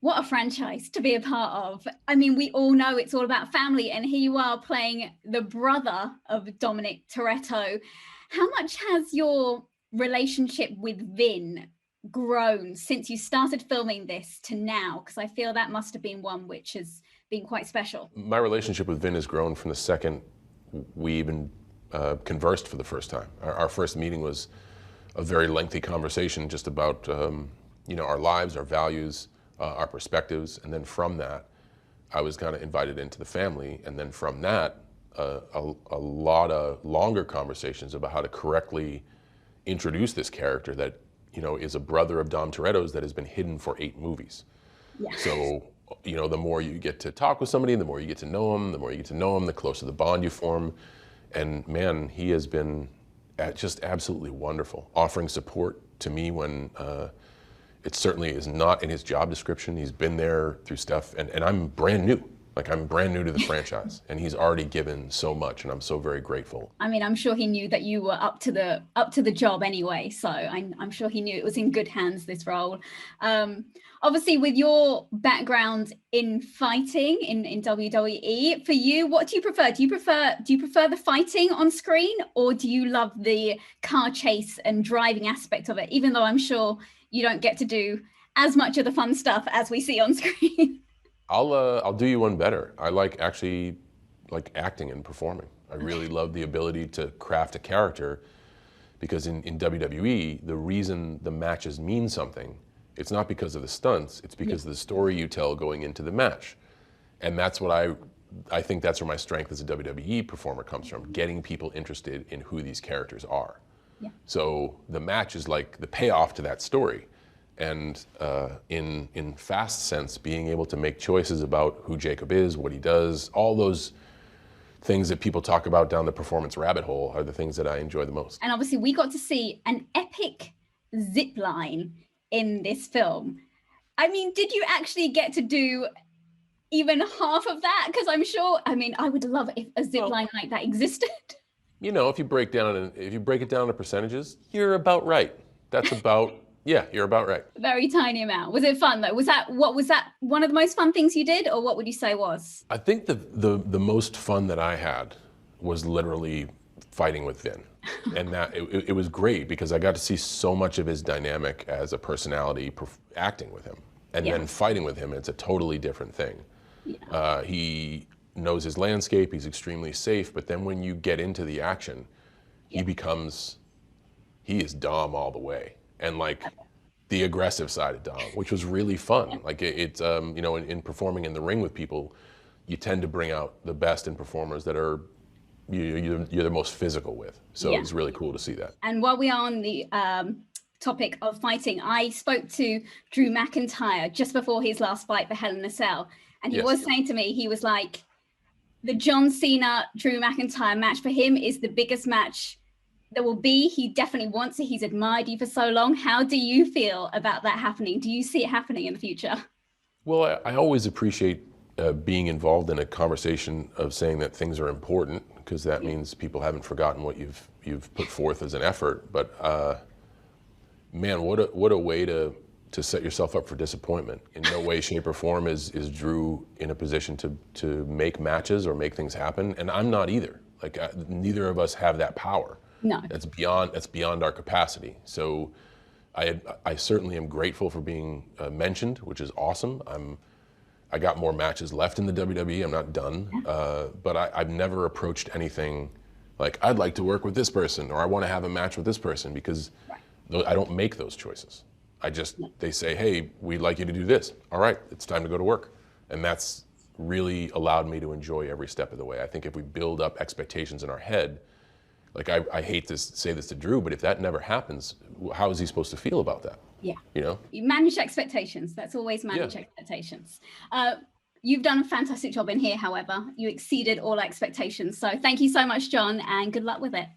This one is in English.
What a franchise to be a part of. I mean, we all know it's all about family, and here you are playing the brother of Dominic Toretto. How much has your relationship with Vin grown since you started filming this to now? Because I feel that must have been one which has been quite special. My relationship with Vin has grown from the second we even conversed for the first time. Our first meeting was a very lengthy conversation just about our lives, our values, our perspectives, and then from that, I was kind of invited into the family, and then from that, a lot of longer conversations about how to correctly introduce this character that is a brother of Dom Toretto's that has been hidden for 8 movies. Yeah. So the more you get to talk with somebody, the more you get to know them, the closer the bond you form, and man, he has been just absolutely wonderful, offering support to me when it certainly is not in his job description. He's been there through stuff, and I'm brand new. Like, I'm brand new to the franchise, and he's already given so much, and I'm so very grateful. I mean, I'm sure he knew that you were up to the job anyway, so I'm sure he knew it was in good hands, this role. Obviously, with your background in fighting in WWE, for you, what do you prefer? Do you prefer the fighting on screen, or do you love the car chase and driving aspect of it? Even though I'm sure you don't get to do as much of the fun stuff as we see on screen. I'll do you one better. I actually like acting and performing. I really love the ability to craft a character, because in WWE, the reason the matches mean something, it's not because of the stunts, it's because of the story you tell going into the match. And that's what I think that's where my strength as a WWE performer comes from, getting people interested in who these characters are. Yeah. So the match is like the payoff to that story. And in fast sense, being able to make choices about who Jacob is, what he does, all those things that people talk about down the performance rabbit hole are the things that I enjoy the most. And obviously we got to see an epic zip line in this film. I mean, did you actually get to do even half of that? Because I'm sure, I would love if a zip line like that existed. If you break it down to percentages, you're about right. That's about yeah, you're about right. Very tiny amount. Was it fun though? Was that one of the most fun things you did, or what would you say was? I think the most fun that I had was literally fighting with Vin. And that it was great because I got to see so much of his dynamic as a personality acting with him. And then fighting with him, it's a totally different thing. Yeah. He knows his landscape, he's extremely safe, but then when you get into the action, he is Dom all the way. And like the aggressive side of Dom, which was really fun. Like it's in performing in the ring with people, you tend to bring out the best in performers that are you're the most physical with. So it's really cool to see that. And while we are on the topic of fighting, I spoke to Drew McIntyre just before his last fight for Hell in a Cell, and he was saying to me, he was like, the John Cena Drew McIntyre match for him is the biggest match there will be. He definitely wants it. He's admired you for so long. How do you feel about that happening? Do you see it happening in the future? Well, I always appreciate being involved in a conversation of saying that things are important, because that means people haven't forgotten what you've put forth as an effort. But man, what a way to set yourself up for disappointment. In no way, shape, or form is Drew in a position to make matches or make things happen, and I'm not either. Like neither of us have that power. No. That's beyond our capacity. So I certainly am grateful for being mentioned, which is awesome. I got more matches left in the WWE. I'm not done, but I've never approached anything like I'd like to work with this person or I want to have a match with this person, because I don't make those choices. They say, hey, we'd like you to do this. All right, it's time to go to work. And that's really allowed me to enjoy every step of the way. I think if we build up expectations in our head, like I hate to say this to Drew, but if that never happens, how is he supposed to feel about that? Yeah. You manage expectations. That's always manage expectations. You've done a fantastic job in here, however. You exceeded all expectations. So thank you so much, John, and good luck with it.